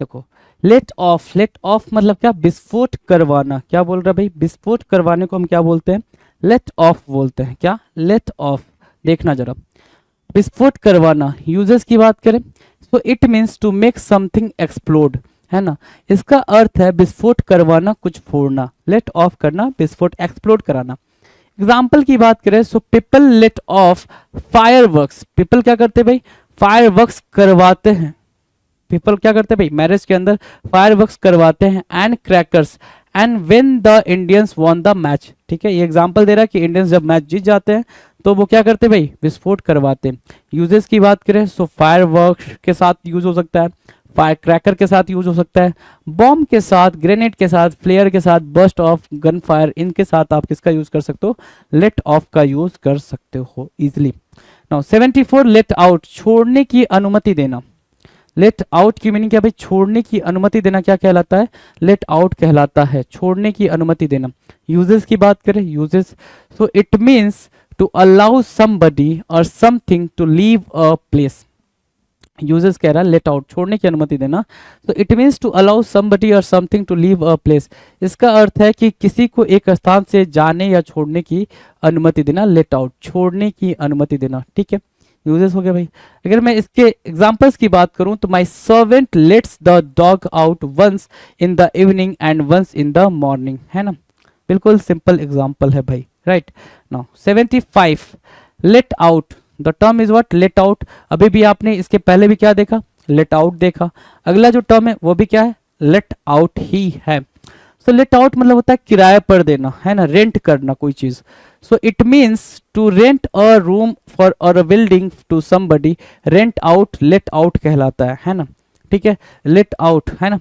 देखो, लेट ऑफ। लेट ऑफ मतलब क्या, विस्फोट करवाना। क्या बोल रहा है भाई, विस्फोट करवाने को हम क्या बोलते हैं, लेट ऑफ बोलते हैं। क्या, लेट ऑफ। देखना जरा, विस्फोट करवाना, यूजर्स की बात करें, so it means to make something explode, है ना। इसका अर्थ है विस्फोट करवाना, कुछ फोड़ना, लेट ऑफ करना, विस्फोट एक्सप्लोड कराना। एग्जाम्पल की बात करें, so people late of fireworks. People क्या करते हैं भाई, फायरवर्क्स करवाते हैं। पीपल क्या करते हैं भाई, मैरिज के अंदर फायरवर्क्स करवाते हैं, and crackers, and when the Indians won the match. ठीक है, ये एग्जांपल दे रहा है कि इंडियंस जब मैच जीत जाते हैं तो वो क्या करते हैं भाई, विस्फोट करवाते हैं। यूजेस की बात करें, सो फायरवर्क्स के साथ यूज हो सकता है, फायर क्रैकर के साथ यूज हो सकता है, बॉम्ब के साथ, ग्रेनेड के साथ, फ्लेयर के साथ, बर्स्ट ऑफ, गन फायर, इनके साथ आप किसका यूज कर सकते हो, लेट ऑफ का यूज कर सकते हो इजिली। नाउ 74, लेट आउट, छोड़ने की अनुमति देना। लेट आउट की मीनिंग क्या भाई, छोड़ने की अनुमति देना क्या कहलाता है, लेट आउट कहलाता है, छोड़ने की अनुमति देना। यूजेस की बात करें, uses, so it means to allow somebody और something to leave a place. Uses कह रहा है लेट आउट, छोड़ने की अनुमति देना, तो it means to allow somebody और something to leave a place. इसका अर्थ है कि किसी को एक स्थान से जाने या छोड़ने की अनुमति देना, लेट आउट, छोड़ने की अनुमति देना। ठीक है, यूजेस हो गया भाई। अगर मैं इसके एग्जांपल्स की बात करूं तो my servant lets the dog out once in the evening and once in the morning, है ना, बिल्कुल सिंपल एग्जांपल है भाई, right. Now 75 let out, the term is what, let out. अभी भी आपने इसके पहले भी क्या देखा, लेट आउट देखा। अगला जो टर्म है वो भी क्या है, लेट आउट ही है। सो लेट आउट मतलब होता है किराए पर देना, है ना, रेंट करना कोई चीज। So it means to rent a room for और a building to somebody, rent out let out कहलाता है ना, ठीक है, लेट आउट, है ना,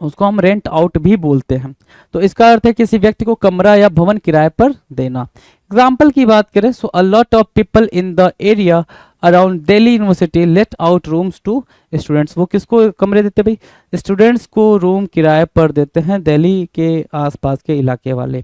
उसको हम रेंट आउट भी बोलते हैं। तो इसका अर्थ है किसी व्यक्ति को कमरा या भवन किराए पर देना। एग्जाम्पल की बात करें, so a lot of people in the area around Delhi university let out rooms to students. वो किसको कमरे देते भाई, स्टूडेंट्स को रूम किराए पर देते हैं, दिल्ली के आसपास के इलाके वाले।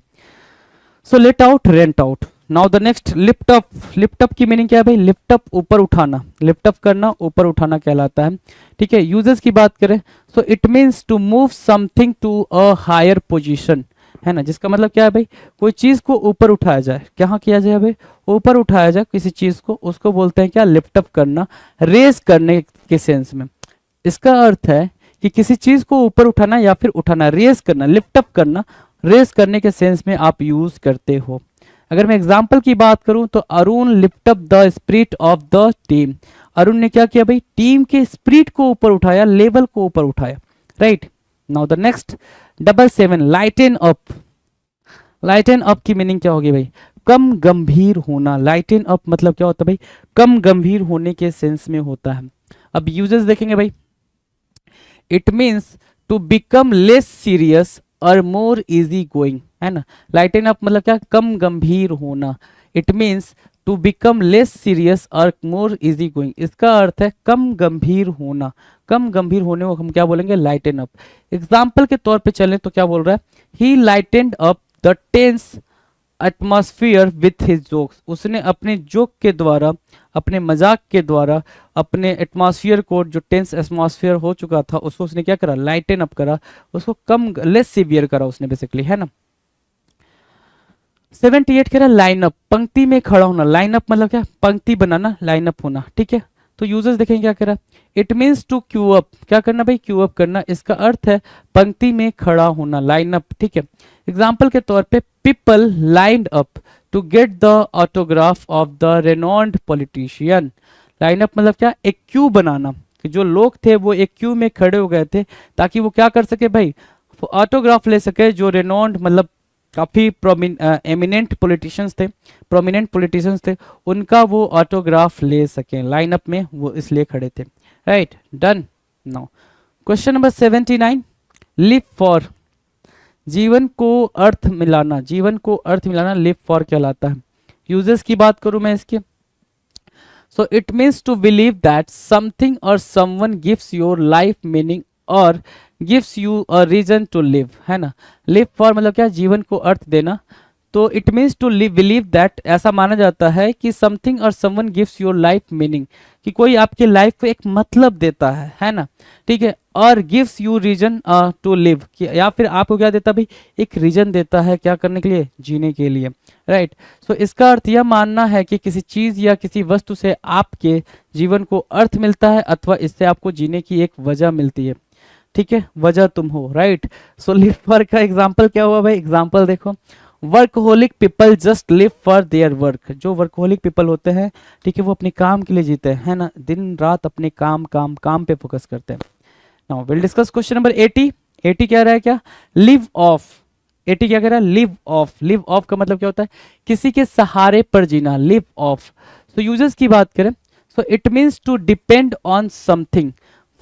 So let out, rent out. Now the next, lift up. Lift up की मीनिंग क्या है भाई, लिफ्ट अप ऊपर उठाना, लिफ्ट अप करना ऊपर उठाना कहलाता है, ठीक है। यूजेस की बात करें, so it means to move something to a higher position, है ना, जिसका मतलब क्या है भाई, कोई चीज को ऊपर उठाया जाए, क्या किया जाए भाई, ऊपर उठाया जाए किसी चीज को, उसको बोलते हैं क्या, लिफ्ट अप करना, रेज करने के सेंस में। इसका अर्थ है कि किसी चीज को ऊपर उठाना या फिर उठाना, रेज करना, लिफ्ट अप करना, रेज करने के सेंस में आप यूज करते हो। अगर मैं एग्जांपल की बात करूं तो Arun lift up the spirit of the team. Arun ने क्या किया भाई, टीम के स्पिरिट को ऊपर उठाया, लेवल को ऊपर उठाया, right. Now the next 77 lighten up. Lighten up की मीनिंग क्या होगी भाई, कम गंभीर होना। लाइटन अप मतलब क्या होता है भाई, कम गंभीर होने के सेंस में होता है। अब यूजेस देखेंगे भाई, it means to become less serious और मोर इजी गोइंग, है ना। लाइटन अप मतलब क्या, कम गंभीर होना। It means to become less serious और मोर इजी गोइंग, इसका अर्थ है कम गंभीर होना। कम गंभीर होने को हम क्या बोलेंगे, लाइटन अप। एग्जाम्पल के तौर पे चलें तो क्या बोल रहा है, he lightened up the tense atmosphere with his jokes. उसने अपने जोक के द्वारा, अपने मजाक के द्वारा अपने एटमॉस्फियर को, जो टेंस एटमॉस्फियर हो चुका था, उसको उसने क्या करा, लाइटन अप करा, उसको कम, लेस सीवियर करा उसने बेसिकली, है ना। 78 कह रहा है लाइन अप, पंक्ति में खड़ा होना। लाइन अप मतलब क्या, पंक्ति बनाना, लाइन अप होना, ठीक है। तो यूजर्स देखेंगे क्या कह रहा है, it means to queue up, क्या करना भाई, क्यू अप करना। इसका अर्थ है पंक्ति में खड़ा होना, लाइन अप, ठीक है। एग्जाम्पल के तौर पे people lined up to get the autograph of the renowned politician. Line up मतलब क्या, एक क्यू बनाना, कि जो लोग थे वो एक क्यू में खड़े हो गए थे ताकि वो क्या कर सके भाई, ऑटोग्राफ ले सके, जो रेनॉन्ड मतलब काफी एमिनेंट पॉलिटिशियंस थे, प्रोमिनेंट पॉलिटिशियंस थे, उनका वो ऑटोग्राफ ले सकें, लाइनअप में वो इसलिए खड़े थे, right, done. Now question number 79, live for. जीवन को अर्थ मिलाना, जीवन को अर्थ मिलाना लिव फॉर कहलाता है। यूजेस की बात करूं मैं इसके, so it means to believe that something और someone gives your life meaning और gives you a reason to live, है ना। लिव फॉर मतलब क्या, जीवन को अर्थ देना। तो it means to live, believe that, ऐसा माना जाता है कि समथिंग और someone gives your life meaning, कि कोई आपके लाइफ को एक मतलब देता है ना, ठीक है। और gives you reason to live, या फिर आपको क्या देता भाई, एक रीजन देता है क्या करने के लिए, जीने के लिए, राइट। सो इसका अर्थ यह मानना है कि किसी चीज या किसी वस्तु से आपके जीवन को अर्थ मिलता है, अथवा इससे आपको जीने की एक वजह मिलती है, ठीक है, वजह तुम हो, राइट। सो लिव फॉर का एग्जाम्पल क्या हुआ भाई, एग्जाम्पल देखो, workaholic people just live for their work. जो वर्कहोलिक पीपल होते हैं, ठीक है, वो अपने काम के लिए जीते हैं, है ना, दिन रात अपने काम काम काम पे फोकस करते हैं। Now will discuss question number 80। 80 कह रहा है क्या, लिव ऑफ। 80 क्या कह रहा है, लिव ऑफ। लिव ऑफ का मतलब क्या होता है, किसी के सहारे पर जीना, लिव ऑफ। सो यूजर्स की बात करें, so it means to depend on something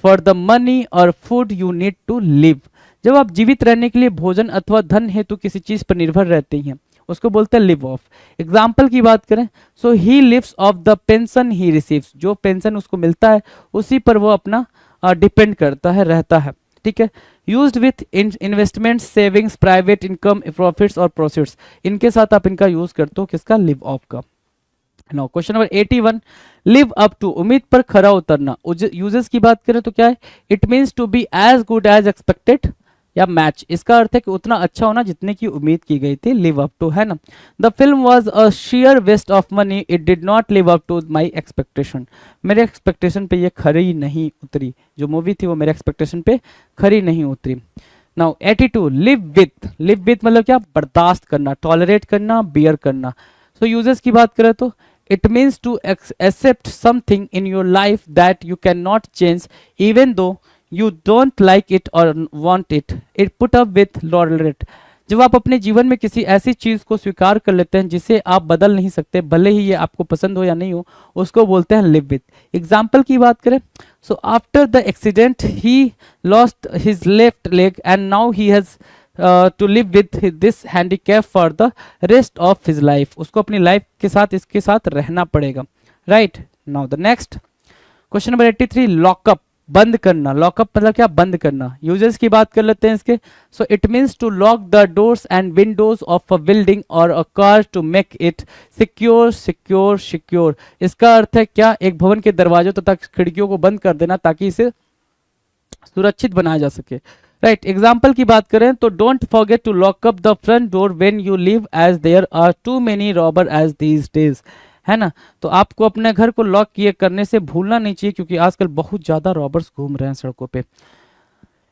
for the money और food you need to live. जब आप जीवित रहने के लिए भोजन अथवा धन हेतु किसी चीज पर निर्भर रहते हैं, उसको बोलते हैं लिव ऑफ। एग्जाम्पल की बात करें, so he lives off the pension he receives. जो पेंशन उसको मिलता है उसी पर वो अपना डिपेंड करता है, रहता है, ठीक है। Used with investment, savings, private income, profits और प्रोसीड्स, इनके साथ आप इनका यूज करते हो, किसका, लिव ऑफ का। Now question number 81, live up to, उम्मीद पर खरा उतरना। यूजेस की बात करें तो क्या है, it means to be as good as expected, या मैच, इसका अर्थ है कि उतना अच्छा होना जितने की उम्मीद की गई थी, लिव अप टू, है ना। The film was a sheer waste of money, it did not live up to my expectation, मेरे एक्सपेक्टेशन पे ये खरी नहीं उतरी, जो मूवी थी वो मेरे एक्सपेक्टेशन पे खरी नहीं उतरी। नाउ 82, लिव विथ मतलब क्या, बर्दाश्त करना, टॉलरेट करना, बियर करना। सो यूजेस की बात करें तो it means to accept something in your life that you can not change even though you don't like it और want it, it put up with tolerate. जब आप अपने जीवन में किसी ऐसी चीज को स्वीकार कर लेते हैं जिसे आप बदल नहीं सकते, भले ही ये आपको पसंद हो या नहीं हो, उसको बोलते हैं लिव विथ। एग्जाम्पल की बात करें, so after the accident he lost his left leg and now he has to live with this handicap for the rest of his life, उसको अपनी लाइफ के साथ इसके साथ रहना पड़ेगा, right. Now the next question number 83, lock up, बंद करना, लॉकअप मतलब क्या, बंद करना। यूजर्स की बात कर लेते हैं इसके, so it means to lock the doors and windows of a building और a car to make it secure secure secure, इसका अर्थ है क्या, एक भवन के दरवाजों तथा खिड़कियों को बंद कर देना ताकि इसे सुरक्षित बनाया जा सके, राइट। एग्जाम्पल की बात करें तो don't forget to lock up the front door when you leave as there are too many robber as these days, है ना। तो आपको अपने घर को लॉक किए करने से भूलना नहीं चाहिए क्योंकि आजकल बहुत ज्यादा रॉबर्स घूम रहे हैं सड़कों पे।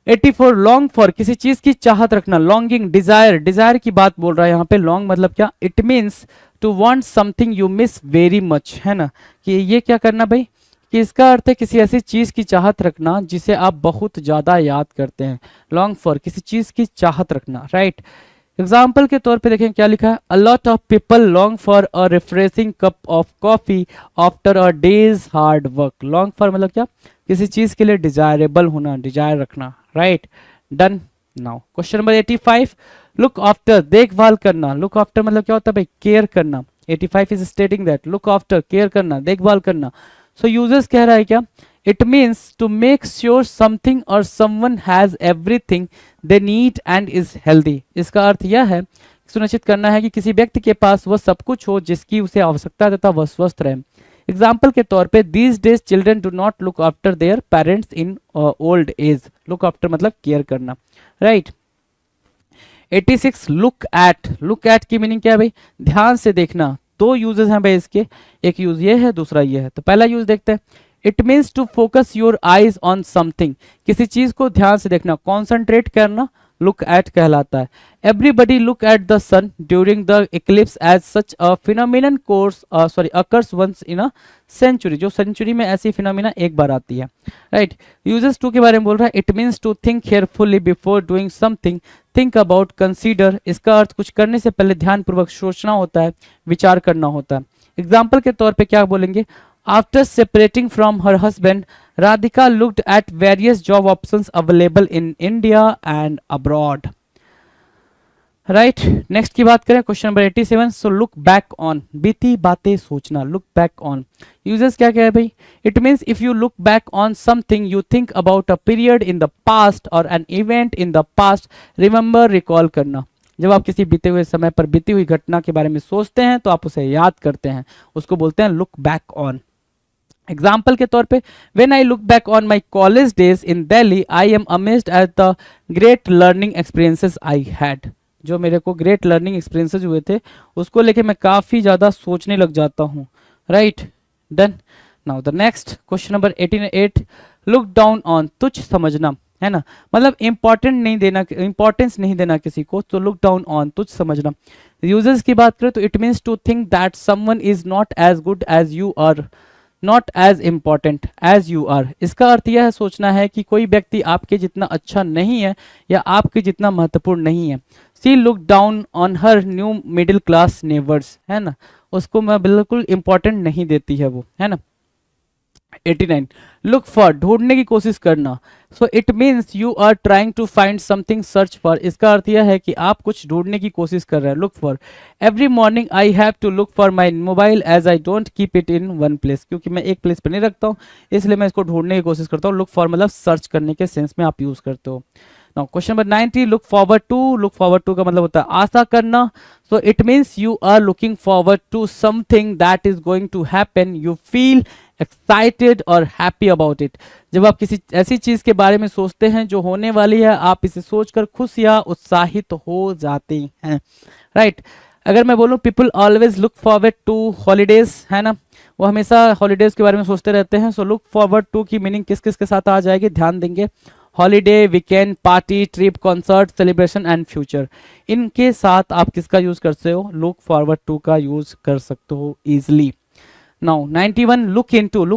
84, लॉन्ग फॉर, किसी चीज की चाहत रखना, लॉन्गिंग, डिजायर, डिजायर की बात बोल रहा है यहाँ पे। लॉन्ग मतलब क्या, it means to want something you miss very much, है ना, कि ये क्या करना भाई, कि इसका अर्थ है किसी ऐसी चीज की चाहत रखना जिसे आप बहुत ज्यादा याद करते हैं। लॉन्ग फॉर, किसी चीज की चाहत रखना, राइट। एग्जाम्पल के तौर पे देखें क्या लिखा है, अ lot of people long for a refreshing cup of coffee after a days hard work. Long for मतलब क्या, किसी चीज के लिए डिजायरेबल होना, डिजायर रखना, right. Done. Now question number 85, look after, देखभाल करना। लुक आफ्टर मतलब क्या होता है भाई, केयर करना। 85 is stating that look after, care करना, देखभाल करना। सो यूजर्स कह रहा है क्या, it means to make sure something और someone has everything they need and is healthy, इसका अर्थ यह है सुनिश्चित करना है कि किसी व्यक्ति के पास वह सब कुछ हो जिसकी उसे आवश्यकता है तथा वह स्वस्थ रहे। एग्जाम्पल के तौर पे these days children do not look after their parents in old age, look after मतलब केयर करना, राइट। 86, लुक एट की मीनिंग क्या है भाई, ध्यान से देखना। दो यूजेस हैं भाई इसके, एक यूज ये है दूसरा ये है। तो पहला यूज देखते हैं, it means to focus your eyes on something, किसी चीज को ध्यान से देखना, कॉन्सेंट्रेट करना, लुक एट कहलाता है। Everybody look at the sun during the eclipse as such a phenomenon occurs once in a century, जो सेंचुरी में ऐसी फिनोमिना एक बार आती है, राइट। यूजेस 2 के बारे में बोल रहा है, it means to think carefully before doing something, think about, consider, इसका अर्थ कुछ करने से पहले ध्यानपूर्वक सोचना होता है, विचार करना होता है। एग्जाम्पल के तौर पे क्या बोलेंगे, after separating from her husband Radhika looked at various job options available in India and abroad, right. Next की बात करें question number 87, so look back on, बीती बातें सोचना, लुक बैक ऑन। यूजर्स क्या कह रहे हैं भाई, it means if you look back on something you think about a period in the past और an event in the past, remember, recall करना। जब आप किसी बीते हुए समय पर बीती हुई घटना के बारे में सोचते हैं तो आप उसे याद करते हैं, उसको बोलते हैं लुक बैक ऑन। एग्जाम्पल के तौर पे when I look back on my college days in Delhi I am amazed at the great learning experiences I had, जो मेरे को ग्रेट लर्निंग एक्सपीरियंसेस हुए थे उसको लेके मैं काफी ज्यादा सोचने लग जाता हूँ, right. Done. Now the next question number 88, look down on, तुच्छ समझना, है ना, मतलब इंपॉर्टेंस नहीं देना किसी को, तो लुक डाउन ऑन, तुच्छ समझना। यूजर्स की बात करें तो it means to think that someone is not as good as you are, not as important as you are, इसका अर्थ यह सोचना है कि कोई व्यक्ति आपके जितना अच्छा नहीं है या आपके जितना महत्वपूर्ण नहीं है। She look down on her new middle class neighbours, है ना, उसको मैं बिल्कुल इंपॉर्टेंट नहीं देती है वो, है ना। 89, लुक फॉर, ढूंढने की कोशिश करना। So it means you are trying to find something, search for, इसका अर्थ यह है कि आप कुछ ढूंढने की कोशिश कर रहे हैं, look for. Every morning I have to look for my mobile as I don't keep it in one place, क्योंकि मैं एक प्लेस पर नहीं रखता हूँ इसलिए मैं इसको ढूंढने की कोशिश करता हूँ। लुक फॉर मतलब सर्च करने के सेंस में आप यूज करते हो। Now question number 90, look forward to का मतलब होता है आशा करना। So it means you are looking forward to something that is going to happen, you feel excited और हैप्पी अबाउट इट। जब आप किसी ऐसी चीज के बारे में सोचते हैं जो होने वाली है, आप इसे सोचकर खुश या उत्साहित हो जाते हैं, राइट। अगर मैं बोलूं people always look forward to holidays, है ना, वो हमेशा हॉलीडेज के बारे में सोचते रहते हैं। सो लुक फॉरवर्ड टू की मीनिंग किस किस के साथ आ जाएगी, ध्यान देंगे। Holiday, weekend, party, trip, concert, celebration and future, इनके साथ आप किसका यूज करते हो, लुक फॉरवर्ड टू का यूज कर सकते हो इजिली। नाउ 91 लुक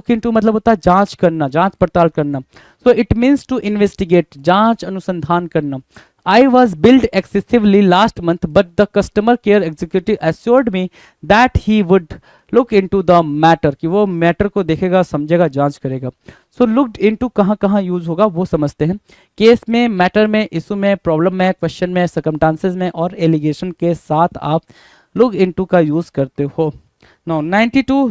इनटू मतलब होता है जांच करना, जांच पड़ताल करना। So it means to investigate, जांच अनुसंधान करना। I was billed excessively last month, but the customer care executive assured me that he would look into the matter, कि वो मैटर को देखेगा, समझेगा, जांच करेगा। So looked into कहाँ कहाँ यूज होगा वो समझते हैं। केस में, मैटर में, इशू में, प्रॉब्लम में, क्वेश्चन में, सर्कमस्टांसेस में और एलिगेशन के साथ आप look into का यूज करते हो। Now 92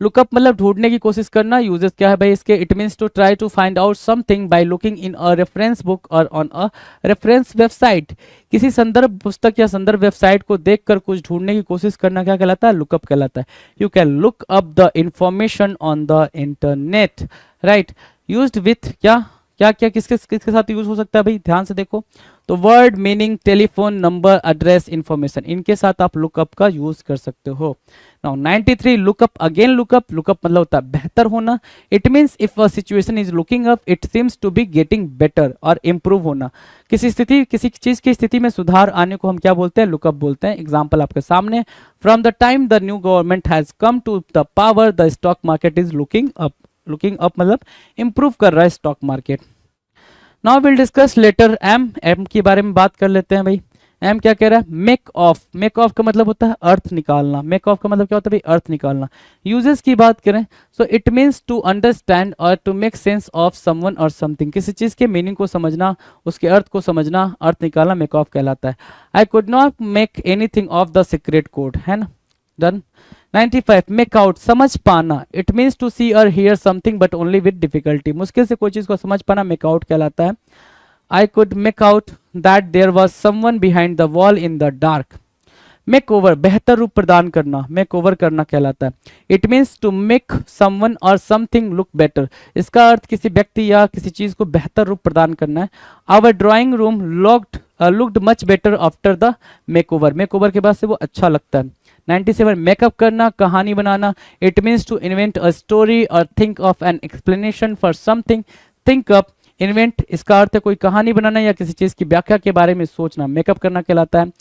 लुकअप मतलब ढूंढने की कोशिश करना। यूजेस क्या है भाई इसके, it means to try to find out something by looking in a reference book और ऑन अ रेफरेंस वेबसाइट। किसी संदर्भ पुस्तक या संदर्भ वेबसाइट को देखकर कुछ ढूंढने की कोशिश करना क्या कहलाता है, लुकअप कहलाता है। You can look up the information on the internet, right. Used with क्या क्या क्या किसके किसके साथ यूज हो सकता है भाई, ध्यान से देखो तो word, meaning, telephone number, address, information, इनके साथ आप लुकअप का यूज कर सकते हो। नाउ 93 लुकअप अगेन लुकअप मतलब होता है बेहतर होना। It means if a situation is looking up it seems to be getting better और इम्प्रूव होना। किसी स्थिति, किसी चीज की स्थिति में सुधार आने को हम क्या बोलते हैं, लुकअप बोलते हैं। एग्जाम्पल आपके सामने, from the time the new government has come to the power the stock market is looking up. Looking up मतलब इंप्रूव कर रहा है stock market. Now will discuss letter M के बारे में बात कर लेते हैं भाई। एम क्या कह रहा है, मेक ऑफ का मतलब होता है अर्थ निकालना। मेक ऑफ का मतलब क्या होता है भाई, अर्थ निकालना। यूजेस की बात करें so it means to understand और to make sense of someone और समथिंग। किसी चीज के मीनिंग को समझना, उसके अर्थ को समझना, अर्थ निकालना मेक ऑफ कहलाता है। I could not make anything of the secret code, है ना, डन। 95 मेक आउट समझ पाना। इट मीन्स टू सी और here something but only with difficulty. मुश्किल से कोई चीज को समझ पाना मेक आउट कहलाता है। I could make out that there was someone behind the wall in the dark. Make over बेहतर रूप प्रदान करना, मेक ओवर करना कहलाता है। It means to make someone और समथिंग लुक बेटर। इसका अर्थ किसी व्यक्ति या किसी चीज को बेहतर रूप प्रदान करना है। Our drawing room looked much better after the make over के बाद से वो अच्छा लगता है। 97 मेकअप करना, कहानी बनाना। It means to invent a story और think of an explanation for something. Think up, invent इसका अर्थ है कोई कहानी बनाना या किसी चीज की व्याख्या के बारे में सोचना, मेकअप करना कहलाता है।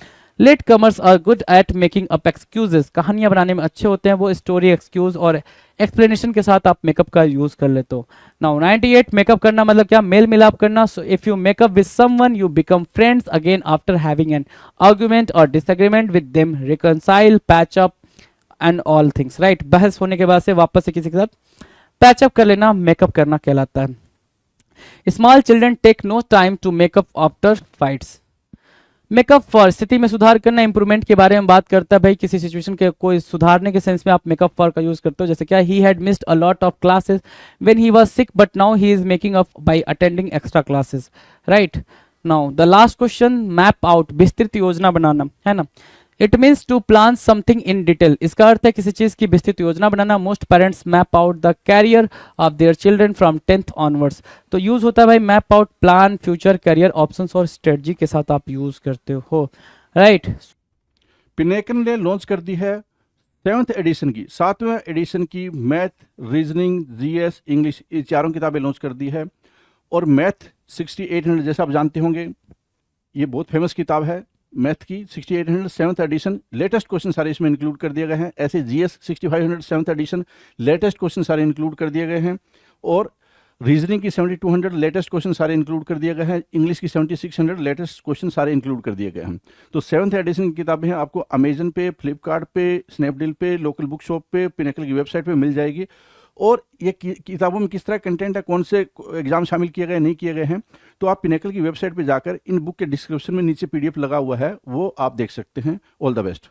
Latecomers are good at making up excuses. कहानियां बनाने में अच्छे होते हैं वो, स्टोरी, एक्सक्यूज और एक्सप्लेनेशन के साथ आप मेकअप का यूज कर लेते हो। नाउ 98 मेकअप करना मतलब क्या, मेल मिलाप करना। So if you make up with someone you become friends again after having an argument और disagreement with them, reconcile, patch up and all things, right. बहस होने के बाद से वापस से किसी के साथ पैचअप कर लेना मेकअप करना कहलाता है। Small children take no time to make up after fights. Make up for स्थिति में सुधार करना, इंप्रूवमेंट के बारे में बात करता है भाई। किसी सिचुएशन के कोई सुधारने के सेंस में आप मेकअप फॉर का यूज करते हो। जैसे क्या, he had missed a lot of classes when he was sick but now he is making up by attending extra classes, right. Now the last question, map out विस्तृत योजना बनाना, है ना। It means to plan something in detail. इसका अर्थ है किसी चीज की विस्तृत योजना बनाना। Most parents map out the career of their children from 10th onwards. तो यूज होता है भाई map out, plan, future, career, options और स्ट्रेटजी के साथ आप यूज करते हो, राइट। पिनेकन ने लॉन्च कर दी है 7th एडिशन की, 7वें एडिशन की मैथ, रीजनिंग, जीएस, इंग्लिश, ये चारों किताबें लॉन्च कर दी है। और मैथ 6800 जैसा आप जानते होंगे ये बहुत फेमस किताब है मैथ की। 6800 7th एडिशन, लेटेस्ट क्वेश्चन सारे इसमें इंक्लूड कर दिए गए हैं। ऐसे GS 6500 7th edition, latest question सारे इंक्लूड कर दिए गए हैं। और रीजनिंग की 7200 लेटेस्ट क्वेश्चन सारे इंक्लूड कर दिए गए हैं। इंग्लिश की 7600 लेटेस्ट क्वेश्चन सारे इंक्लूड कर दिए गए हैं। तो 7th एडिशन की किताबें हैं आपको अमेजन पे, फ्लिपकार्ट पे, स्नैपडील पे, लोकल बुक शॉप पे, पिनेकल की वेबसाइट पे मिल जाएगी। और ये किताबों में किस तरह कंटेंट है, कौन से एग्जाम शामिल किए गए नहीं किए गए हैं, तो आप पिनेकल की वेबसाइट पे जाकर इन बुक के डिस्क्रिप्शन में नीचे पीडीएफ लगा हुआ है वो आप देख सकते हैं। All the best.